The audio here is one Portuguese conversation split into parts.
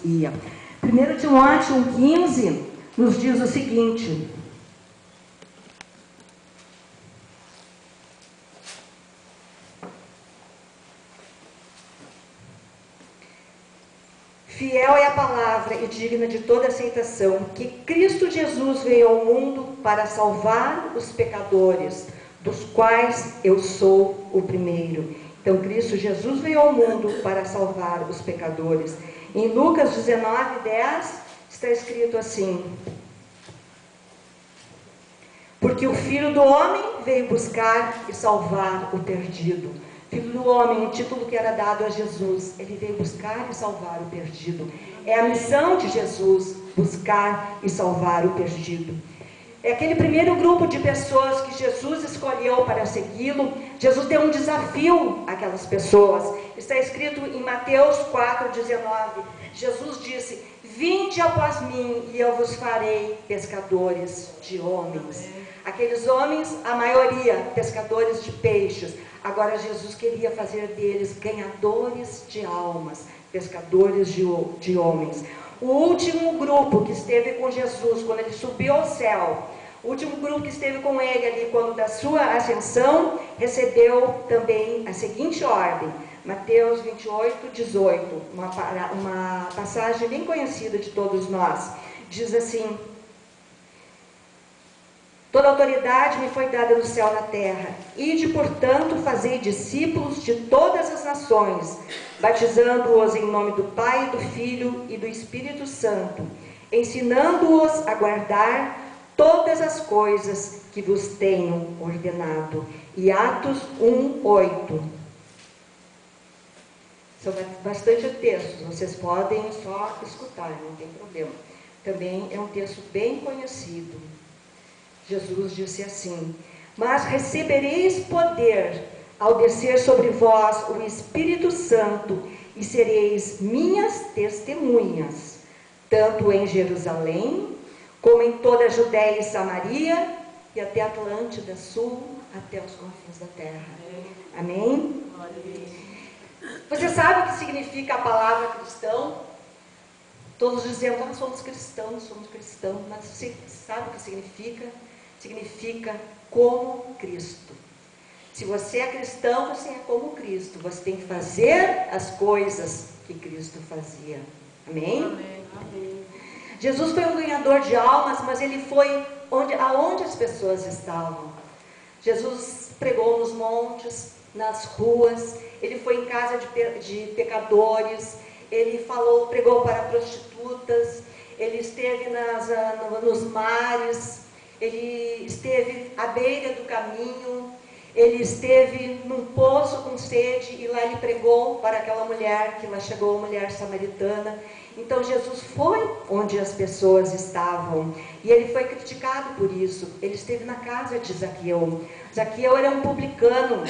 ia. 1 Timóteo 1,15 nos diz o seguinte: fiel é a palavra e digna de toda aceitação, que Cristo Jesus veio ao mundo para salvar os pecadores, dos quais eu sou o primeiro. Então, Cristo Jesus veio ao mundo para salvar os pecadores. Em Lucas 19:10 está escrito assim: porque o Filho do Homem veio buscar e salvar o perdido. Filho do Homem, um título que era dado a Jesus. Ele veio buscar e salvar o perdido. É a missão de Jesus, buscar e salvar o perdido. É aquele primeiro grupo de pessoas que Jesus escolheu para segui-lo. Jesus deu um desafio àquelas pessoas. Está escrito em Mateus 4,19. Jesus disse: vinde após mim e eu vos farei pescadores de homens. Aqueles homens, a maioria, pescadores de peixes. Agora Jesus queria fazer deles ganhadores de almas, pescadores de homens. O último grupo que esteve com Jesus quando ele subiu ao céu, o último grupo que esteve com ele ali quando da sua ascensão, recebeu também a seguinte ordem. Mateus 28:18, uma passagem bem conhecida de todos nós. Diz assim: toda autoridade me foi dada no céu e na terra. Ide, portanto, fazei discípulos de todas as nações, batizando-os em nome do Pai, do Filho e do Espírito Santo, ensinando-os a guardar todas as coisas que vos tenho ordenado. E Atos 1:8. São bastante textos, vocês podem só escutar, não tem problema. Também é um texto bem conhecido. Jesus disse assim: mas recebereis poder ao descer sobre vós o Espírito Santo, e sereis minhas testemunhas, tanto em Jerusalém, como em toda a Judéia e Samaria, e até Atlântida Sul, até os confins da terra. Amém? Você sabe o que significa a palavra cristão? Todos dizemos: nós somos cristãos, mas você sabe o que significa? Significa como Cristo. Se você é cristão, você é como Cristo. Você tem que fazer as coisas que Cristo fazia. Amém? Amém. Amém. Jesus foi um ganhador de almas, mas ele foi aonde as pessoas estavam. Jesus pregou nos montes, nas ruas, ele foi em casa de pecadores, ele pregou para prostitutas, ele esteve nos mares, ele esteve à beira do caminho, ele esteve num poço com sede, e lá ele pregou para aquela mulher, que lá chegou a mulher samaritana. Então Jesus foi onde as pessoas estavam, e ele foi criticado por isso. Ele esteve na casa de Zaqueu. Zaqueu era um publicano,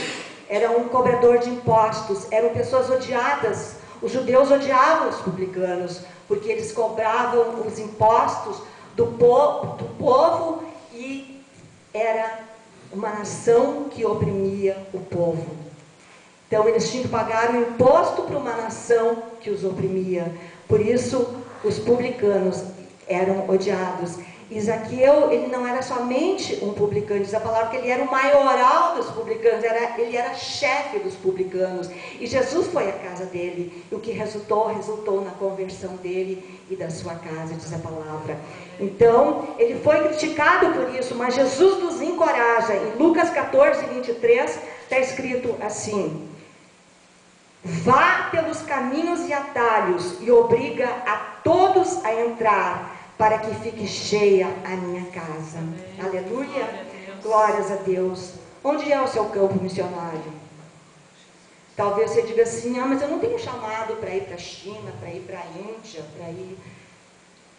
era um cobrador de impostos, eram pessoas odiadas. Os judeus odiavam os publicanos, porque eles cobravam os impostos do povo, e era uma nação que oprimia o povo. Então eles tinham que pagar o imposto para uma nação que os oprimia. Por isso os publicanos eram odiados. E Zaqueu, ele não era somente um publicano, diz a palavra que ele era o maioral dos publicanos, ele era chefe dos publicanos. E Jesus foi à casa dele, e o que resultou na conversão dele e da sua casa, diz a palavra. Então, ele foi criticado por isso, mas Jesus nos encoraja. Em Lucas 14:23, está escrito assim: vá pelos caminhos e atalhos, e obriga a todos a entrar, para que fique cheia a minha casa. Amém. Aleluia. Glórias a Deus. Onde é o seu campo missionário? Talvez você diga assim: mas eu não tenho chamado para ir para a China, para ir para a Índia, para ir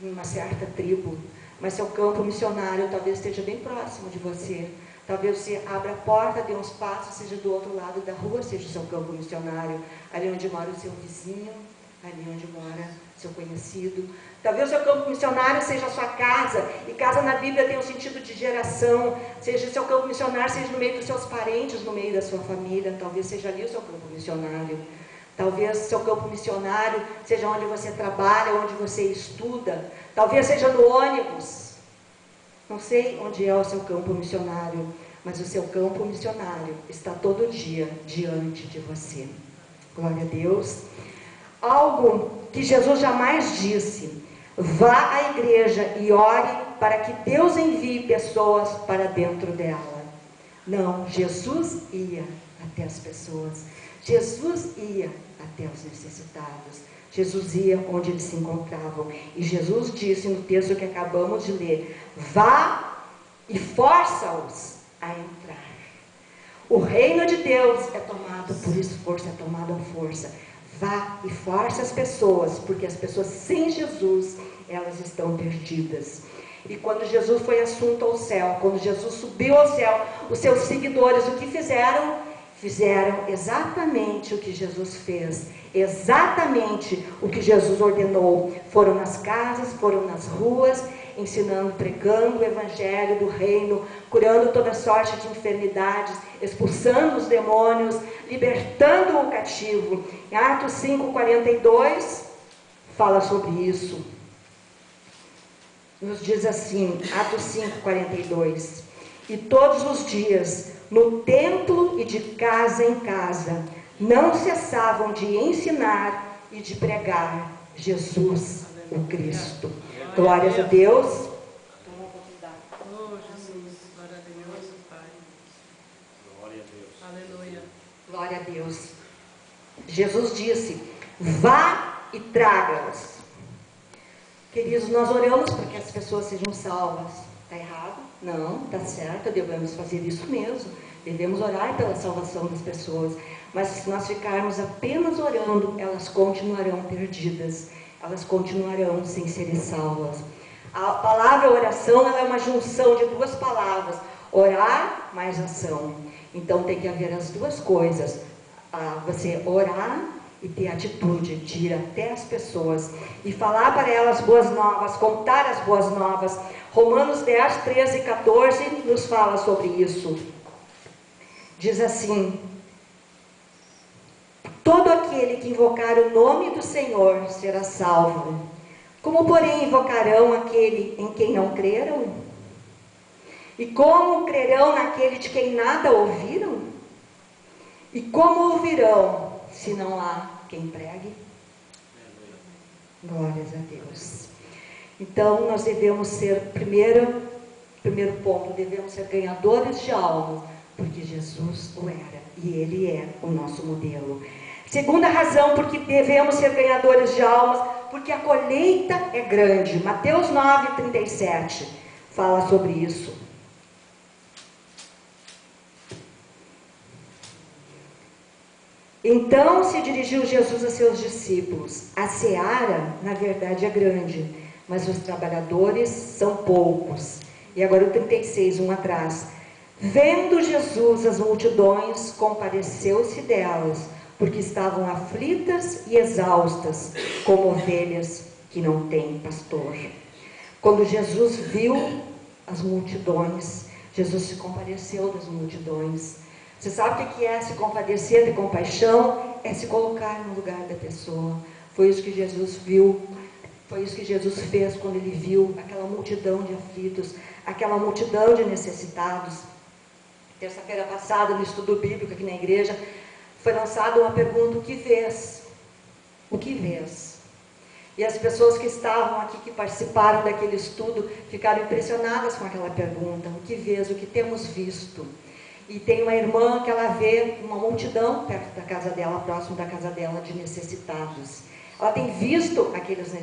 em uma certa tribo. Mas seu campo missionário talvez esteja bem próximo de você. Talvez você abra a porta, dê uns passos, seja do outro lado da rua, seja o seu campo missionário. Ali onde mora o seu vizinho, ali onde mora seu conhecido. Talvez o seu campo missionário seja a sua casa, e casa na Bíblia tem um sentido de geração. Seja o seu campo missionário, seja no meio dos seus parentes, no meio da sua família. Talvez seja ali o seu campo missionário. Talvez seu campo missionário seja onde você trabalha, onde você estuda. Talvez seja no ônibus. Não sei onde é o seu campo missionário, mas o seu campo missionário está todo dia diante de você. Glória a Deus. Algo que Jesus jamais disse: vá à igreja e ore para que Deus envie pessoas para dentro dela. Não, Jesus ia até as pessoas. Jesus ia até os necessitados. Jesus ia onde eles se encontravam. E Jesus disse no texto que acabamos de ler: vá e força-os a entrar. O reino de Deus é tomado por esforço, é tomado à força. Vá e force as pessoas, porque as pessoas sem Jesus, elas estão perdidas. E quando Jesus foi assunto ao céu, quando Jesus subiu ao céu, os seus seguidores, o que fizeram? Fizeram exatamente o que Jesus fez, exatamente o que Jesus ordenou. Foram nas casas, foram nas ruas, ensinando, pregando o evangelho do reino, curando toda sorte de enfermidades, expulsando os demônios, libertando o cativo. Em Atos 5:42 fala sobre isso. Nos diz assim, Atos 5:42: e todos os dias, no templo e de casa em casa, não cessavam de ensinar e de pregar Jesus o Cristo. Glórias a Deus. Oh, Jesus, glória a Deus, Pai. Glória a Deus. Aleluia. Glória a Deus. Jesus disse: vá e traga-os. Queridos, nós oramos para que as pessoas sejam salvas. Está errado? Não, está certo, devemos fazer isso mesmo. Devemos orar pela salvação das pessoas. Mas se nós ficarmos apenas orando, elas continuarão perdidas. Elas continuarão sem serem salvas. A palavra oração, ela é uma junção de duas palavras: orar mais ação. Então tem que haver as duas coisas: você orar e ter atitude de ir até as pessoas e falar para elas boas novas, contar as boas novas. Romanos 10, 13 e 14 nos fala sobre isso. Diz assim: todo aquele que invocar o nome do Senhor será salvo. Como, porém, invocarão aquele em quem não creram? E como crerão naquele de quem nada ouviram? E como ouvirão se não há quem pregue? Glórias a Deus. Então, nós devemos ser, primeiro ponto, devemos ser ganhadores de almas, porque Jesus o era, e Ele é o nosso modelo. Segunda razão, porque devemos ser ganhadores de almas, porque a colheita é grande. Mateus 9:37 fala sobre isso. Então se dirigiu Jesus a seus discípulos: a seara, na verdade, é grande, mas os trabalhadores são poucos. E agora o 36, um atrás. Vendo Jesus as multidões, compadeceu-se delas, porque estavam aflitas e exaustas, como ovelhas que não têm pastor. Quando Jesus viu as multidões, Jesus se compadeceu das multidões. Você sabe o que é se compadecer, ter compaixão? É se colocar no lugar da pessoa. Foi isso que Jesus viu, foi isso que Jesus fez quando Ele viu aquela multidão de aflitos, aquela multidão de necessitados. Terça-feira passada, no estudo bíblico aqui na igreja, foi lançada uma pergunta: o que vês? O que vês? E as pessoas que estavam aqui, que participaram daquele estudo, ficaram impressionadas com aquela pergunta: o que vês? O que temos visto? E tem uma irmã que ela vê uma multidão perto da casa dela, próximo da casa dela, de necessitados. Ela tem visto aqueles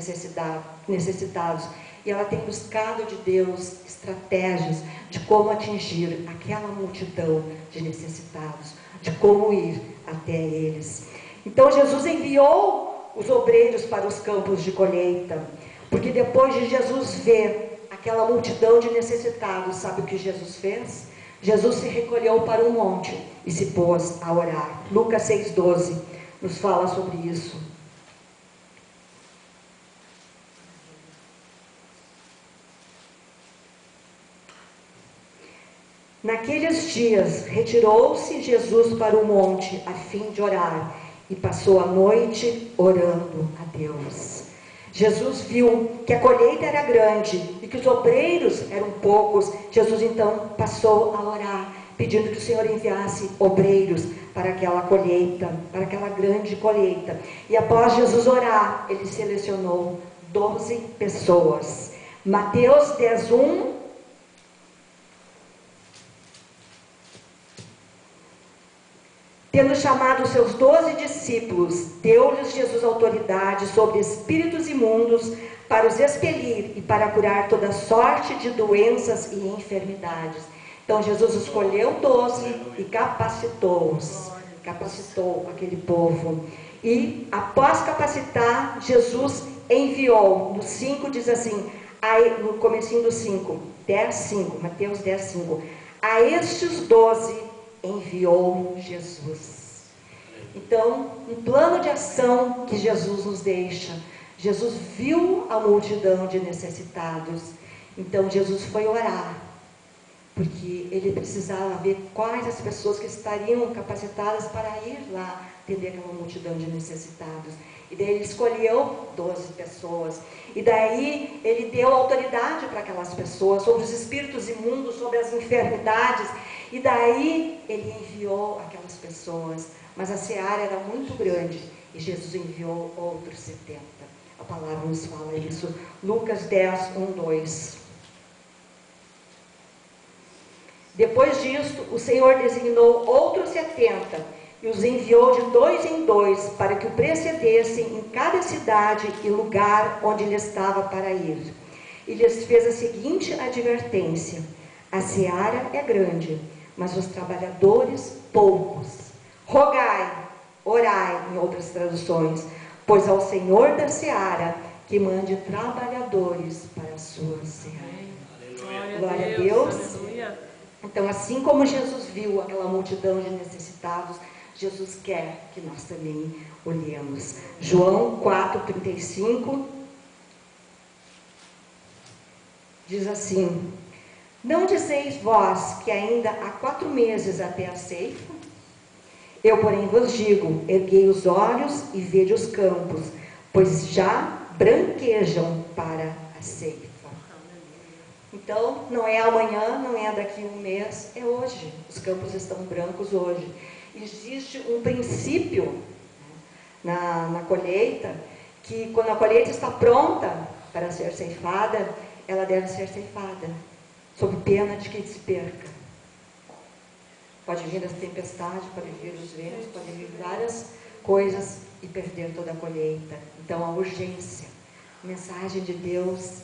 necessitados e ela tem buscado de Deus estratégias de como atingir aquela multidão de necessitados, de como ir até eles. Então Jesus enviou os obreiros para os campos de colheita, porque depois de Jesus ver aquela multidão de necessitados, sabe o que Jesus fez? Jesus se recolheu para um monte e se pôs a orar. Lucas 6,12 nos fala sobre isso. Naqueles dias, retirou-se Jesus para o monte a fim de orar, e passou a noite orando a Deus. Jesus viu que a colheita era grande e que os obreiros eram poucos. Jesus então passou a orar, pedindo que o Senhor enviasse obreiros para aquela colheita, para aquela grande colheita. E após Jesus orar, ele selecionou 12 pessoas. Mateus 10:1. Tendo chamado os seus 12 discípulos, deu-lhes Jesus autoridade sobre espíritos imundos para os expelir e para curar toda sorte de doenças e enfermidades. Então Jesus escolheu 12 e capacitou-os, capacitou aquele povo. E após capacitar, Jesus enviou. No 5 diz assim, no comecinho do 5, 10:5, Mateus 10:5. A estes 12 enviou Jesus. Então, um plano de ação que Jesus nos deixa. Jesus viu a multidão de necessitados. Então Jesus foi orar, porque ele precisava ver quais as pessoas que estariam capacitadas para ir lá atender aquela multidão de necessitados. E daí ele escolheu 12 pessoas. E daí ele deu autoridade para aquelas pessoas sobre os espíritos imundos, sobre as enfermidades. E daí ele enviou aquelas pessoas. Mas a seara era muito grande e Jesus enviou outros 70. A palavra nos fala isso. Lucas 10:1-2. Depois disto, o Senhor designou outros 70 e os enviou de 2 em 2 para que o precedessem em cada cidade e lugar onde ele estava para ir. E lhes fez a seguinte advertência: a seara é grande, mas os trabalhadores poucos. Rogai, orai, em outras traduções, pois ao Senhor da seara que mande trabalhadores para a sua seara. Glória a Deus. Aleluia. Então, assim como Jesus viu aquela multidão de necessitados, Jesus quer que nós também olhemos. João 4:35 diz assim: não dizeis vós que ainda há 4 meses até a ceifa? Eu, porém, vos digo, erguei os olhos e vede os campos, pois já branquejam para a ceifa. Então, não é amanhã, não é daqui a um mês, é hoje. Os campos estão brancos hoje. Existe um princípio na colheita, que quando a colheita está pronta para ser ceifada, ela deve ser ceifada, sob pena de que se perca. Pode vir as tempestades, pode vir os ventos, pode vir várias coisas e perder toda a colheita. Então, a urgência, a mensagem de Deus,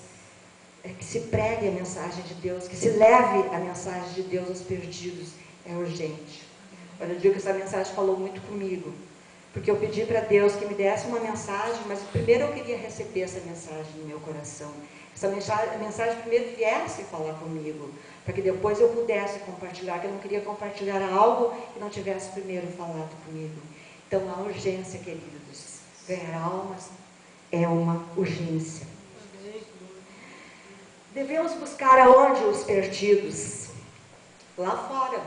é que se pregue a mensagem de Deus, que se leve a mensagem de Deus aos perdidos, é urgente. Olha, eu digo que essa mensagem falou muito comigo, porque eu pedi para Deus que me desse uma mensagem, mas primeiro eu queria receber essa mensagem no meu coração. Essa mensagem primeiro viesse falar comigo, para que depois eu pudesse compartilhar, que eu não queria compartilhar algo que não tivesse primeiro falado comigo. Então, a urgência, queridos, ganhar almas é uma urgência. Devemos buscar aonde os perdidos? Lá fora.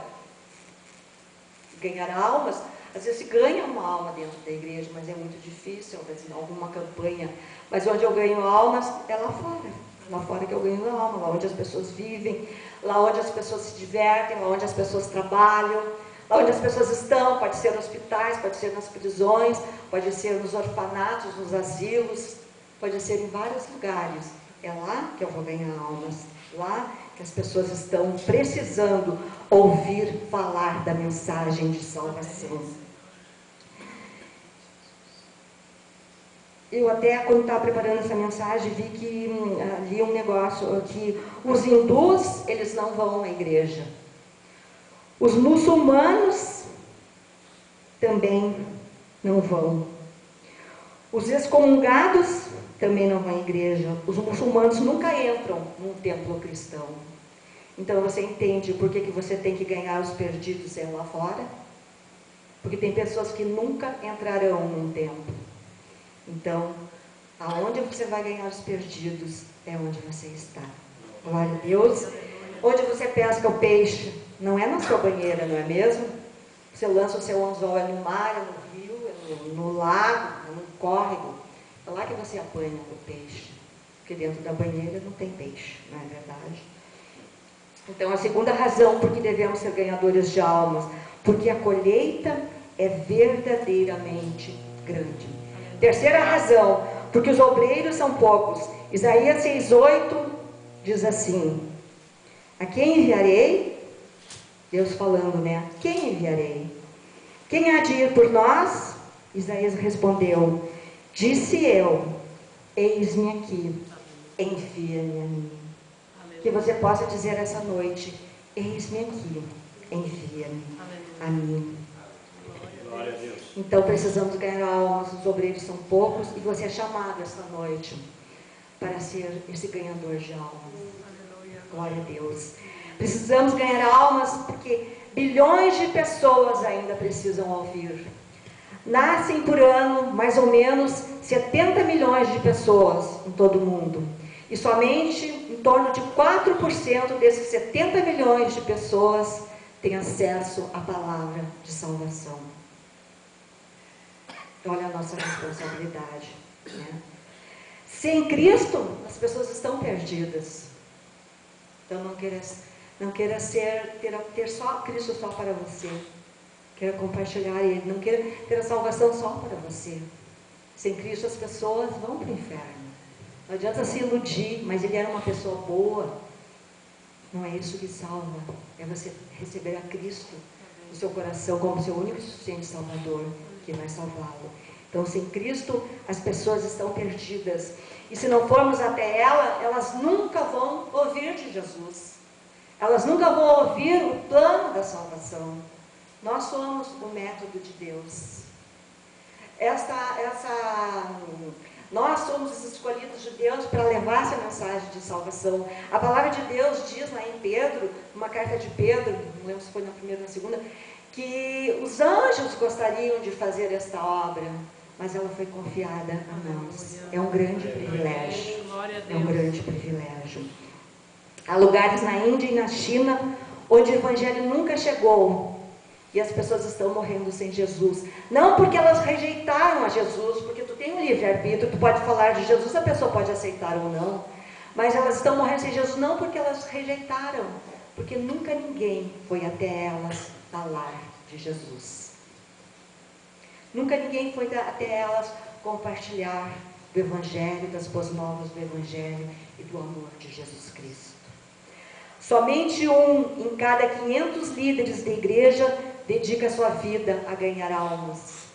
Ganhar almas, às vezes se ganha uma alma dentro da igreja, mas é muito difícil, às vezes, alguma campanha. Mas onde eu ganho almas é lá fora. Lá fora que eu ganho alma, lá onde as pessoas vivem, lá onde as pessoas se divertem, lá onde as pessoas trabalham, lá onde as pessoas estão. Pode ser nos hospitais, pode ser nas prisões, pode ser nos orfanatos, nos asilos, pode ser em vários lugares. É lá que eu vou ganhar almas, lá que as pessoas estão precisando ouvir falar da mensagem de salvação. Eu até, quando estava preparando essa mensagem, vi que li um negócio, que os hindus, eles não vão à igreja. Os muçulmanos também não vão. Os excomungados também não vão à igreja. Os muçulmanos nunca entram num templo cristão. Então você entende por que você tem que ganhar os perdidos lá fora? Porque tem pessoas que nunca entrarão num templo. Então, aonde você vai ganhar os perdidos é onde você está. Glória a Deus. Onde você pesca o peixe, não é na sua banheira, não é mesmo? Você lança o seu anzol no mar, é no rio, é no lago, no córrego, é lá que você apanha o peixe. Porque dentro da banheira não tem peixe, não é verdade? Então, a segunda razão por que devemos ser ganhadores de almas, porque a colheita é verdadeiramente grande. Terceira razão, porque os obreiros são poucos. Isaías 6,8 diz assim: a quem enviarei? Deus falando, né? Quem enviarei? Quem há de ir por nós? Isaías respondeu: disse eu, eis-me aqui, envia-me a mim. Que você possa dizer essa noite: eis-me aqui, envia-me a mim. Glória a Deus. Então precisamos ganhar almas, os obreiros são poucos, e você é chamado esta noite para ser esse ganhador de almas. Glória a Deus. Precisamos ganhar almas porque bilhões de pessoas ainda precisam ouvir. Nascem por ano mais ou menos 70 milhões de pessoas em todo o mundo. E somente em torno de 4% desses 70 milhões de pessoas têm acesso à palavra de salvação. Olha a nossa responsabilidade, né? Sem Cristo, as pessoas estão perdidas. Então não queira ter só Cristo só para você. Queira compartilhar Ele. Não queira ter a salvação só para você. Sem Cristo as pessoas vão para o inferno. Não adianta se iludir, mas Ele era uma pessoa boa. Não é isso que salva. É você receber a Cristo no seu coração como seu único e suficiente Salvador, que vai salvá-lo. Então, sem Cristo, as pessoas estão perdidas. E se não formos até ela, elas nunca vão ouvir de Jesus. Elas nunca vão ouvir o plano da salvação. Nós somos o método de Deus. Nós somos os escolhidos de Deus para levar essa mensagem de salvação. A palavra de Deus diz lá em Pedro, numa carta de Pedro, não lembro se foi na primeira ou na segunda, que os anjos gostariam de fazer esta obra, mas ela foi confiada a nós. É um grande privilégio. É um grande privilégio. Há lugares na Índia e na China onde o Evangelho nunca chegou. E as pessoas estão morrendo sem Jesus. Não porque elas rejeitaram a Jesus, porque tu tem um livre-arbítrio, tu pode falar de Jesus, a pessoa pode aceitar ou não. Mas elas estão morrendo sem Jesus não porque elas rejeitaram, porque nunca ninguém foi até elas falar de Jesus. Nunca ninguém foi até elas compartilhar do Evangelho, das boas novas do Evangelho e do amor de Jesus Cristo. Somente um em cada 500 líderes da igreja dedica sua vida a ganhar almas.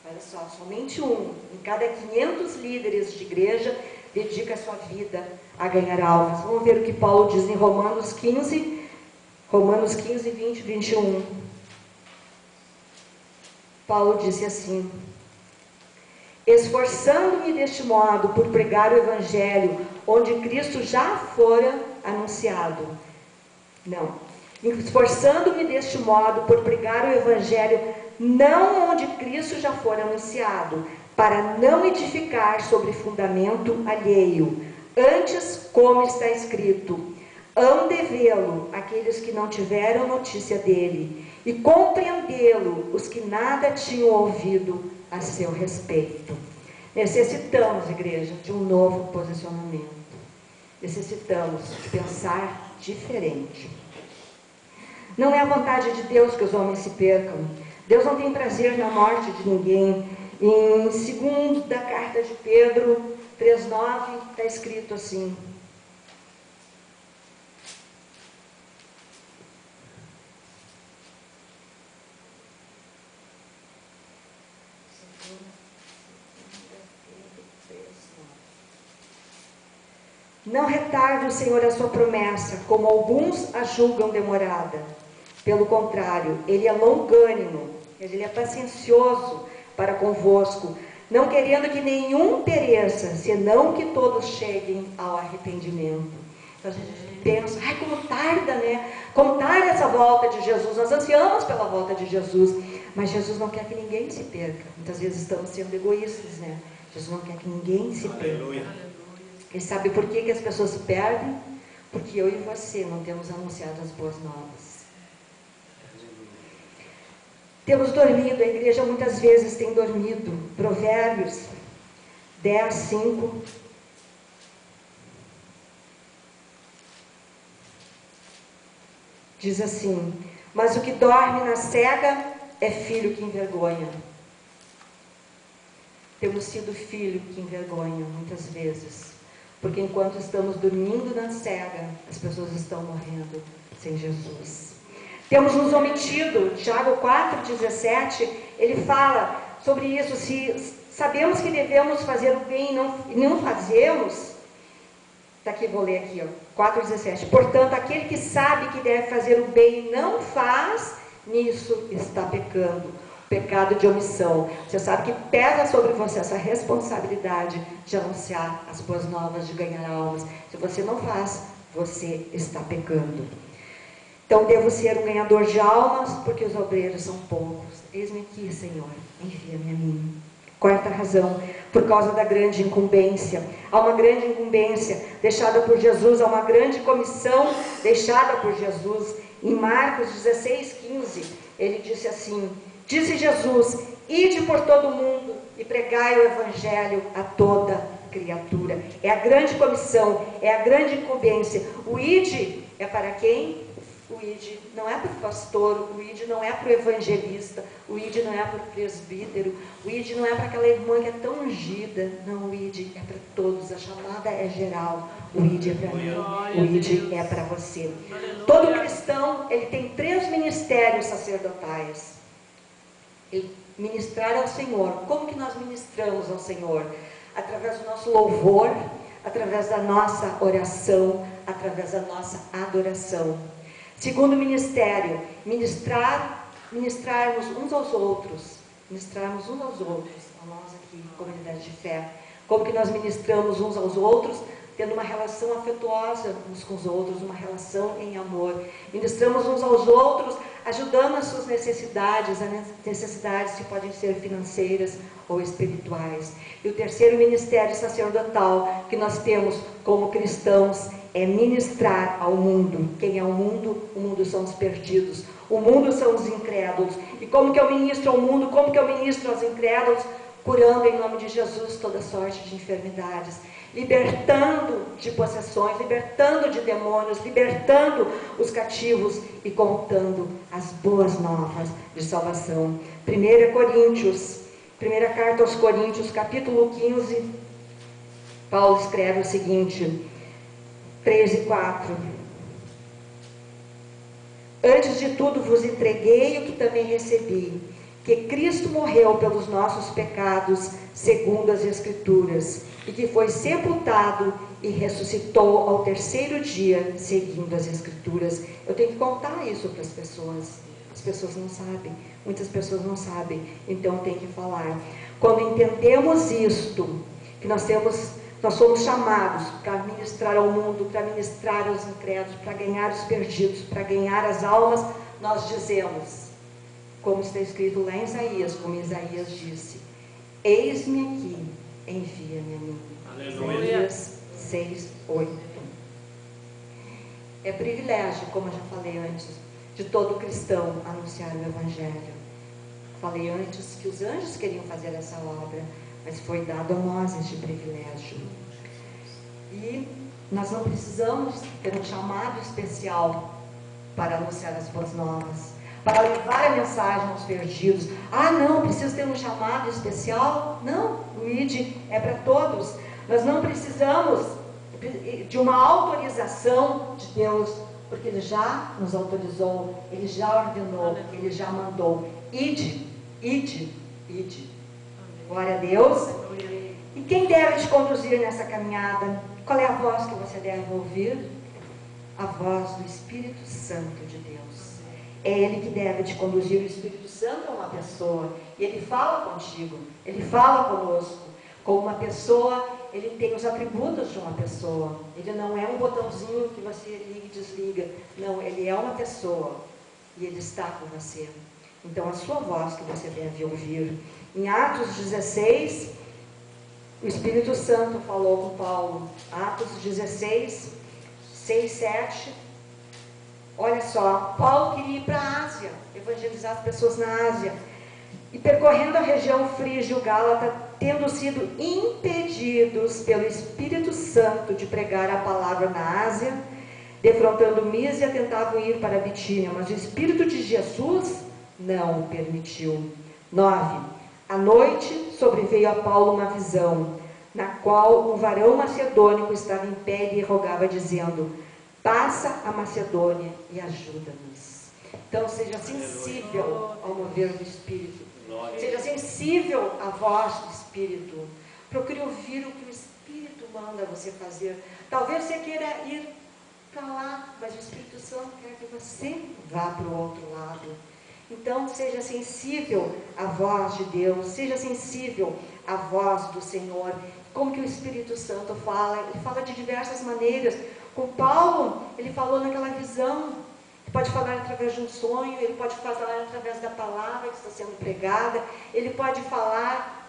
Olha só, somente um em cada 500 líderes de igreja dedica sua vida a ganhar almas. Vamos ver o que Paulo diz em Romanos 15, 20 e 21. Paulo disse assim: esforçando-me deste modo por pregar o Evangelho, onde Cristo já fora anunciado. Esforçando-me deste modo por pregar o Evangelho, não onde Cristo já fora anunciado, para não edificar sobre fundamento alheio. Antes, como está escrito, hão de vê-lo aqueles que não tiveram notícia dele, e compreendê-lo os que nada tinham ouvido a seu respeito. Necessitamos, igreja, de um novo posicionamento. Necessitamos de pensar diferente. Não é a vontade de Deus que os homens se percam. Deus não tem prazer na morte de ninguém. Em 2 da carta de Pedro 3,9 está escrito assim: não retarde o Senhor a sua promessa, como alguns a julgam demorada. Pelo contrário, Ele é longânimo, Ele é paciencioso para convosco, não querendo que nenhum pereça, senão que todos cheguem ao arrependimento. Então a gente pensa, ai, como tarda, né? Como tarda essa volta de Jesus. Nós ansiamos pela volta de Jesus, mas Jesus não quer que ninguém se perca. Muitas vezes estamos sendo egoístas, né? Jesus não quer que ninguém se perca. E sabe por que as pessoas se perdem? Porque eu e você não temos anunciado as boas novas. Temos dormido, a igreja muitas vezes tem dormido. Provérbios 10, 5. Diz assim: mas o que dorme na cega é filho que envergonha. Temos sido filho que envergonha muitas vezes, porque enquanto estamos dormindo na cega, as pessoas estão morrendo sem Jesus. Temos nos omitido. Tiago 4,17, ele fala sobre isso. Se sabemos que devemos fazer o bem e não fazemos, está aqui, vou ler aqui, 4,17. Portanto, aquele que sabe que deve fazer o bem e não faz, nisso está pecando. Pecado de omissão. Você sabe que pesa sobre você essa responsabilidade de anunciar as boas novas, de ganhar almas. Se você não faz, você está pecando. Então, devo ser um ganhador de almas, porque os obreiros são poucos. Eis-me aqui, Senhor, envia-me a mim. Quarta razão, por causa da grande incumbência. Há uma grande incumbência deixada por Jesus, há uma grande comissão deixada por Jesus. Em Marcos 16:15, ele disse assim: disse Jesus: ide por todo o mundo e pregai o evangelho a toda criatura. É a grande comissão, é a grande incumbência. O ide é para quem? O ID não é para o pastor, o ID não é para o evangelista, o ID não é para o presbítero, o ID não é para aquela irmã que é tão ungida. Não, o ID é para todos, a chamada é geral. O ID é para mim, o ID é para você. Todo cristão, ele tem 3 ministérios sacerdotais. Ministrar ao Senhor. Como que nós ministramos ao Senhor? Através do nosso louvor, através da nossa oração, através da nossa adoração. Segundo ministério, ministrarmos uns aos outros, a nós aqui, comunidade de fé. Como que nós ministramos uns aos outros? Tendo uma relação afetuosa uns com os outros, uma relação em amor. Ministramos uns aos outros, ajudando as suas necessidades, as necessidades que podem ser financeiras ou espirituais. E o terceiro ministério sacerdotal que nós temos como cristãos é ministrar ao mundo. Quem é o mundo? O mundo são os perdidos. O mundo são os incrédulos. E como que eu ministro ao mundo? Como que eu ministro aos incrédulos? Curando em nome de Jesus toda sorte de enfermidades, libertando de possessões, libertando de demônios, libertando os cativos e contando as boas novas de salvação. 1 Coríntios, primeira carta aos Coríntios, capítulo 15, Paulo escreve o seguinte, 3 e 4. Antes de tudo vos entreguei o que também recebi, que Cristo morreu pelos nossos pecados, segundo as Escrituras, e que foi sepultado e ressuscitou ao terceiro dia, seguindo as Escrituras. Eu tenho que contar isso para as pessoas não sabem, muitas pessoas não sabem, então eu tenho que falar. Quando entendemos isto, que nós somos chamados para ministrar ao mundo, para ministrar aos incrédulos, para ganhar os perdidos, para ganhar as almas, nós dizemos, como está escrito lá em Isaías, como Isaías disse: eis-me aqui, envia-me a mim. Aleluia. Isaías 6:8. É privilégio, como eu já falei antes, de todo cristão anunciar o Evangelho. Falei antes que os anjos queriam fazer essa obra, mas foi dado a nós este privilégio. E nós não precisamos ter um chamado especial para anunciar as boas novas, para levar a mensagem aos perdidos. Ah, não, preciso ter um chamado especial? Não, o ID é para todos. Nós não precisamos de uma autorização de Deus, porque Ele já nos autorizou, Ele já ordenou, Ele já mandou. Ide, ide, ide. Glória a Deus. E quem deve te conduzir nessa caminhada? Qual é a voz que você deve ouvir? A voz do Espírito Santo de Deus. É Ele que deve te conduzir. O Espírito Santo é uma pessoa, e Ele fala contigo, Ele fala conosco. Como uma pessoa, Ele tem os atributos de uma pessoa. Ele não é um botãozinho que você liga e desliga. Não, Ele é uma pessoa, e Ele está com você. Então, a sua voz que você deve ouvir. Em Atos 16, o Espírito Santo falou com Paulo. Atos 16, 6, 7. olha só, Paulo queria ir para a Ásia, evangelizar as pessoas na Ásia. E percorrendo a região frígio-gálata, tendo sido impedidos pelo Espírito Santo de pregar a palavra na Ásia, defrontando Mísia, tentavam ir para a Bitínia, mas o Espírito de Jesus não o permitiu. 9. À noite sobreveio a Paulo uma visão, na qual um varão macedônico estava em pé e lhe rogava, dizendo: passa a Macedônia e ajuda-nos. Então seja sensível ao mover do Espírito. Seja sensível à voz do Espírito. Procure ouvir o que o Espírito manda você fazer. Talvez você queira ir para lá, mas o Espírito Santo quer que você vá para o outro lado. Então, seja sensível à voz de Deus, seja sensível à voz do Senhor. Como que o Espírito Santo fala? Ele fala de diversas maneiras. Com Paulo, ele falou naquela visão. Ele pode falar através de um sonho, ele pode falar através da palavra que está sendo pregada, ele pode falar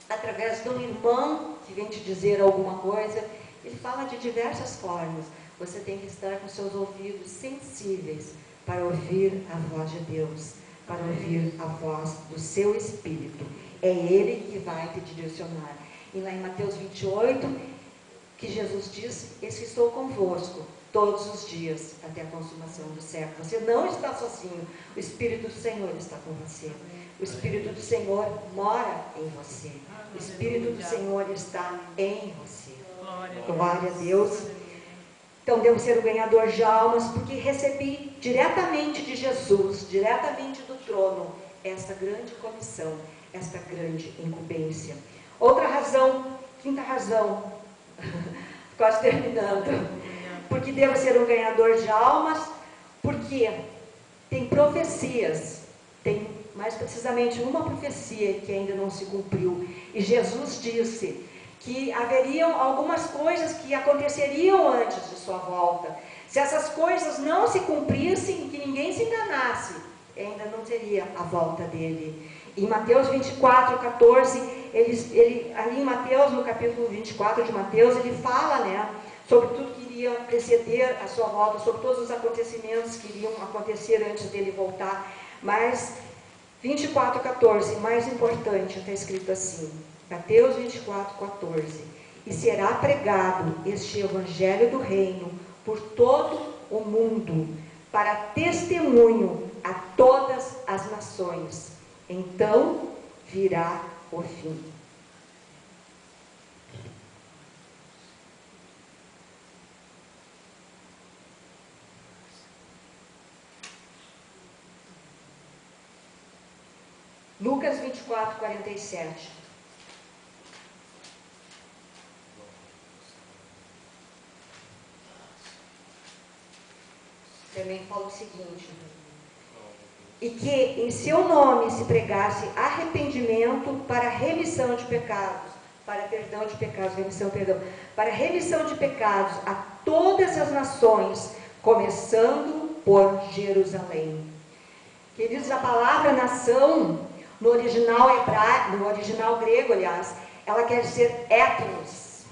através de um irmão que vem te dizer alguma coisa. Ele fala de diversas formas. Você tem que estar com seus ouvidos sensíveis para ouvir a voz de Deus, para ouvir a voz do seu Espírito. É Ele que vai te direcionar. E lá em Mateus 28, que Jesus diz: eis que estou convosco todos os dias, até a consumação do século. Você não está sozinho, o Espírito do Senhor está com você. O Espírito do Senhor mora em você. O Espírito do Senhor está em você. Glória a Deus. Então, devo ser o ganhador de almas, porque recebi diretamente de Jesus, diretamente do trono, esta grande comissão, esta grande incumbência. Outra razão, quinta razão, quase terminando. Porque devo ser um ganhador de almas, porque tem profecias, tem mais precisamente uma profecia que ainda não se cumpriu. E Jesus disse que haveriam algumas coisas que aconteceriam antes de sua volta. Se essas coisas não se cumprissem, que ninguém se enganasse, ainda não teria a volta dele. Em Mateus 24, 14, ali em Mateus, no capítulo 24 de Mateus, ele fala, sobre tudo que iria preceder a sua volta, sobre todos os acontecimentos que iriam acontecer antes dele voltar. Mas 24, 14, mais importante, está escrito assim, Mateus 24, 14: e será pregado este evangelho do reino por todo o mundo, para testemunho a todas as nações. Então virá o fim. Lucas 24, 47. Também fala o seguinte: e que em seu nome se pregasse arrependimento para remissão de pecados, para perdão de pecados, para remissão de pecados a todas as nações, começando por Jerusalém. Queridos, a palavra nação, no original hebraico, no original grego, aliás, ela quer dizer etnos.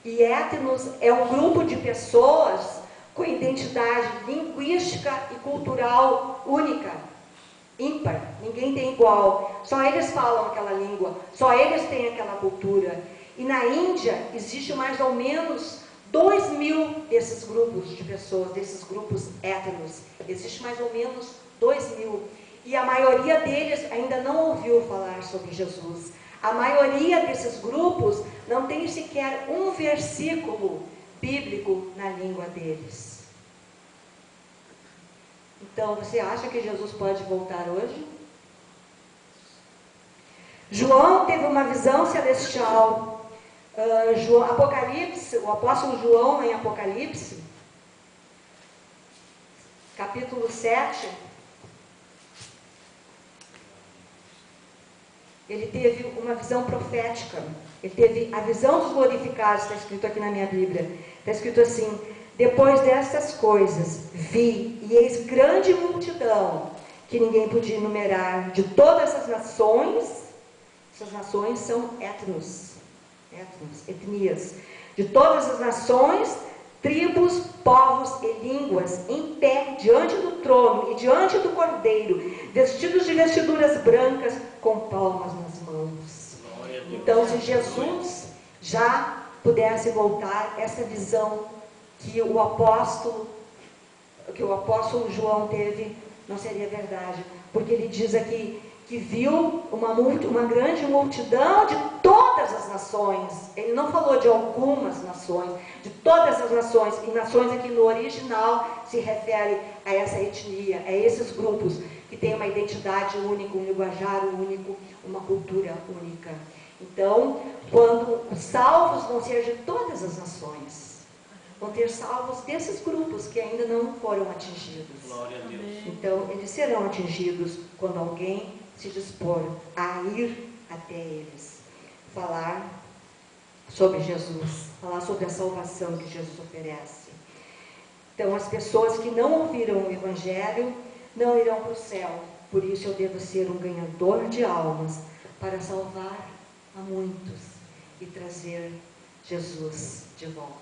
E etnos é um grupo de pessoas com identidade linguística e cultural única, ímpar, ninguém tem igual. Só eles falam aquela língua, só eles têm aquela cultura. E na Índia existe mais ou menos 2.000 desses grupos de pessoas, desses grupos étnicos. Existe mais ou menos 2.000. E a maioria deles ainda não ouviu falar sobre Jesus. A maioria desses grupos não tem sequer um versículo bíblico na língua deles. Então, você acha que Jesus pode voltar hoje? João teve uma visão celestial. Apocalipse, o apóstolo João em Apocalipse, capítulo 7, ele teve uma visão profética. Ele teve a visão dos glorificados, está escrito aqui na minha Bíblia. Está escrito assim: depois destas coisas, vi, e eis grande multidão, que ninguém podia enumerar, de todas as nações. Essas nações são etnias, de todas as nações, tribos, povos e línguas, em pé diante do trono e diante do Cordeiro, vestidos de vestiduras brancas, com palmas nas mãos. Então, se Jesus já pudesse voltar, essa visão que o apóstolo João teve, não seria verdade, porque ele diz aqui que viu uma grande multidão de todas as nações. Ele não falou de algumas nações, de todas as nações. E nações aqui no original se refere a essa etnia, a esses grupos que têm uma identidade única, um linguajar único, uma cultura única. Então, quando os salvos vão ser de todas as nações, vão ter salvos desses grupos que ainda não foram atingidos. Glória a Deus. Então, eles serão atingidos quando alguém se dispor a ir até eles, falar sobre Jesus, falar sobre a salvação que Jesus oferece. Então, as pessoas que não ouviram o Evangelho não irão para o céu. Por isso, eu devo ser um ganhador de almas para salvar a muitos e trazer Jesus de volta.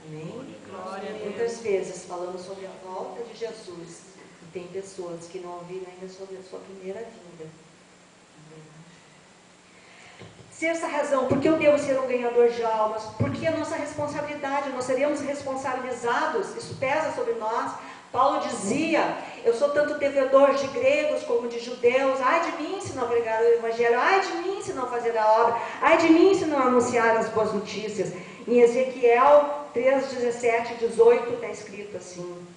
Amém? Glória a Deus. Muitas vezes falamos sobre a volta de Jesus e tem pessoas que não ouviram ainda sobre a sua primeira vinda. Se essa razão, porque eu devo ser um ganhador de almas, porque a nossa responsabilidade, nós seremos responsabilizados, isso pesa sobre nós. Paulo dizia, eu sou tanto devedor de gregos como de judeus, ai de mim se não pregar o Evangelho, ai de mim se não fazer a obra, ai de mim se não anunciar as boas notícias. Em Ezequiel 3, 17 e 18 está escrito assim: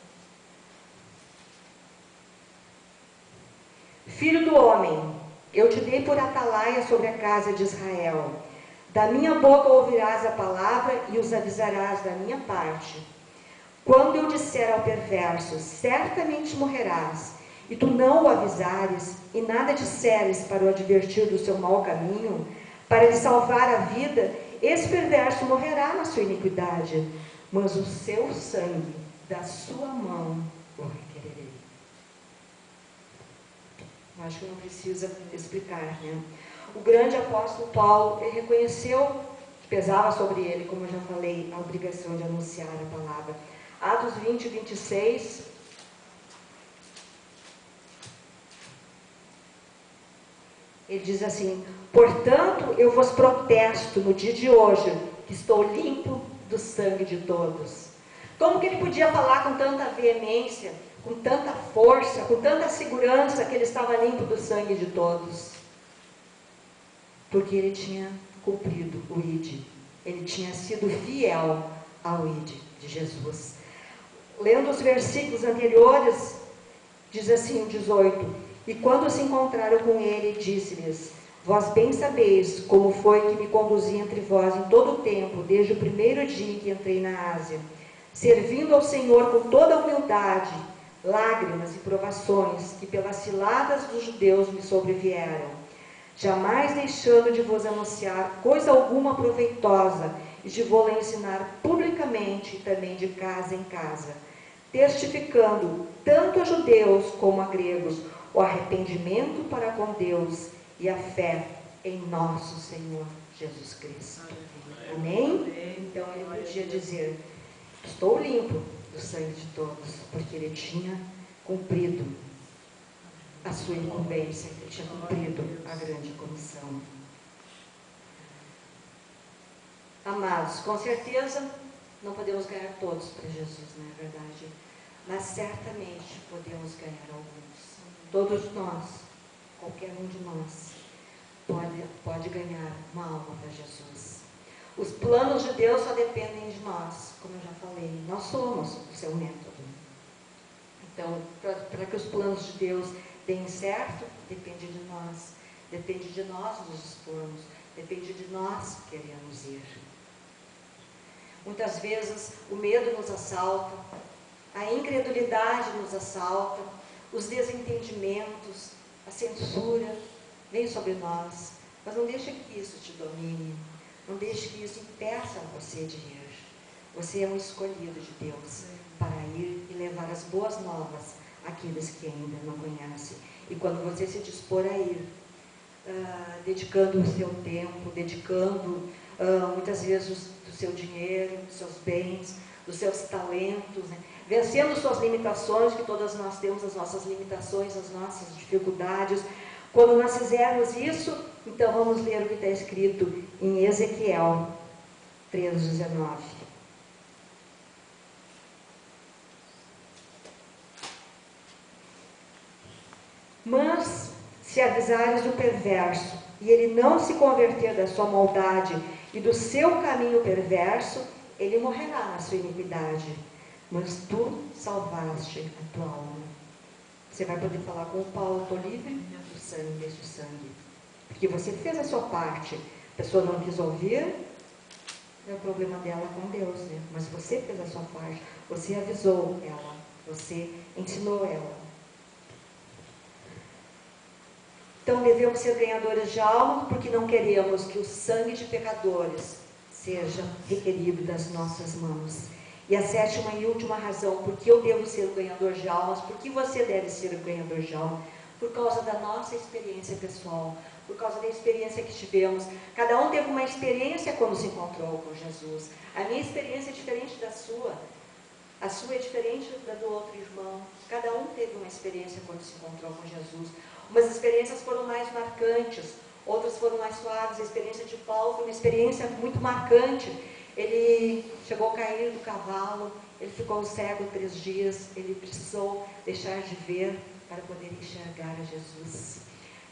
Filho do homem, eu te dei por atalaia sobre a casa de Israel. Da minha boca ouvirás a palavra e os avisarás da minha parte. Quando eu disser ao perverso, certamente morrerás, e tu não o avisares, e nada disseres para o advertir do seu mau caminho, para lhe salvar a vida, esse perverso morrerá na sua iniquidade, mas o seu sangue da sua mão o requererei. Acho que não precisa explicar, né? O grande apóstolo Paulo, ele reconheceu que pesava sobre ele, como eu já falei, a obrigação de anunciar a palavra. Atos 20 e 26. Ele diz assim: portanto, eu vos protesto no dia de hoje, que estou limpo do sangue de todos. Como que ele podia falar com tanta veemência, com tanta força, com tanta segurança que ele estava limpo do sangue de todos? Porque ele tinha cumprido o ID. Ele tinha sido fiel ao ID de Jesus. Lendo os versículos anteriores, diz assim o 18: E quando se encontraram com ele, disse-lhes: Vós bem sabeis como foi que me conduzi entre vós em todo o tempo, desde o primeiro dia em que entrei na Ásia, servindo ao Senhor com toda a humildade, lágrimas e provações que pelas ciladas dos judeus me sobrevieram, jamais deixando de vos anunciar coisa alguma proveitosa, e de vou-la ensinar publicamente e também de casa em casa, testificando tanto a judeus como a gregos o arrependimento para com Deus e a fé em nosso Senhor Jesus Cristo. Amém? Então ele podia dizer: estou limpo do sangue de todos, porque ele tinha cumprido a sua incumbência, ele tinha cumprido a grande comissão. Amados, com certeza não podemos ganhar todos para Jesus, não é verdade? Mas certamente podemos ganhar alguns. Todos nós, qualquer um de nós, pode ganhar uma alma para Jesus. Os planos de Deus só dependem de nós, como eu já falei. Nós somos o seu método. Então, para que os planos de Deus deem certo, depende de nós. Depende de nós nos expormos. Depende de nós queremos ir. Muitas vezes o medo nos assalta, a incredulidade nos assalta, os desentendimentos, a censura vem sobre nós. Mas não deixe que isso te domine, não deixe que isso impeça você de ir. Você é um escolhido de Deus para ir e levar as boas novas àqueles que ainda não conhecem. E quando você se dispor a ir, dedicando o seu tempo, dedicando muitas vezes dos seu dinheiro, dos seus bens, dos seus talentos, né? Vencendo suas limitações, que todas nós temos as nossas limitações, as nossas dificuldades. Quando nós fizermos isso, então vamos ler o que está escrito em Ezequiel 3:19. Mas se avisares o perverso, e ele não se converter da sua maldade e do seu caminho perverso, ele morrerá na sua iniquidade. Mas tu salvaste a tua alma. Você vai poder falar com o Paulo: estou livre do sangue, deste sangue. Porque você fez a sua parte. A pessoa não quis ouvir, é o problema dela com Deus, né? Mas você fez a sua parte. Você avisou ela. Você ensinou ela. Então devemos ser ganhadores de alma, porque não queremos que o sangue de pecadores seja requerido das nossas mãos. E a sétima e última razão, porque eu devo ser o ganhador de almas, porque você deve ser o ganhador de alma, por causa da nossa experiência pessoal, por causa da experiência que tivemos. Cada um teve uma experiência quando se encontrou com Jesus. A minha experiência é diferente da sua. A sua é diferente da do outro irmão. Cada um teve uma experiência quando se encontrou com Jesus. Umas experiências foram mais marcantes, outras foram mais suaves. A experiência de Paulo foi uma experiência muito marcante. Ele chegou a cair do cavalo, ele ficou cego 3 dias, ele precisou deixar de ver para poder enxergar a Jesus.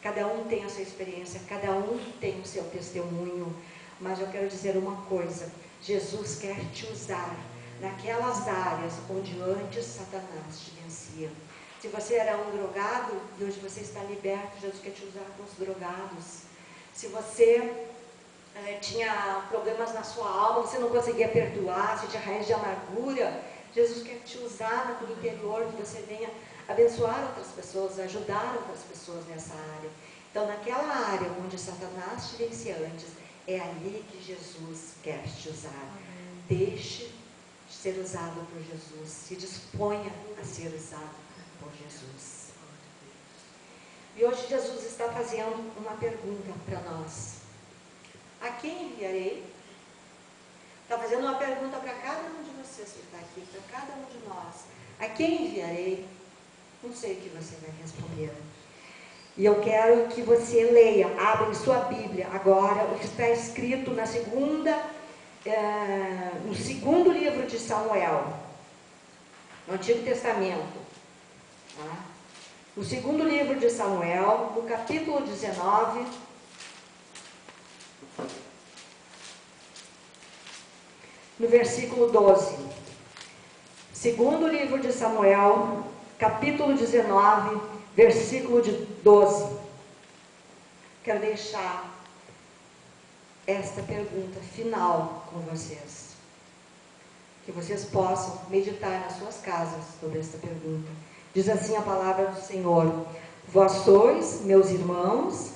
Cada um tem a sua experiência, cada um tem o seu testemunho, mas eu quero dizer uma coisa: Jesus quer te usar naquelas áreas onde antes Satanás te vencia. Se você era um drogado e hoje você está liberto, Jesus quer te usar com os drogados. Se você tinha problemas na sua alma, você não conseguia perdoar, se tinha raiz de amargura, Jesus quer te usar no interior, que você venha abençoar outras pessoas, ajudar outras pessoas nessa área. Então, naquela área onde Satanás te vencia antes, é ali que Jesus quer te usar. Deixe de ser usado por Jesus, se disponha a ser usado por Jesus. E hoje Jesus está fazendo uma pergunta para nós: a quem enviarei? Está fazendo uma pergunta para cada um de vocês que está aqui, para cada um de nós: a quem enviarei? Não sei o que você vai responder. E eu quero que você leia, abra em sua Bíblia agora o que está escrito no segundo livro de Samuel, no Antigo Testamento. Tá? No segundo livro de Samuel, no capítulo 19, no versículo 12. Segundo livro de Samuel, capítulo 19, versículo de 12. Quero deixar esta pergunta final com vocês, que vocês possam meditar nas suas casas sobre esta pergunta. Diz assim a palavra do Senhor: vós sois, meus irmãos,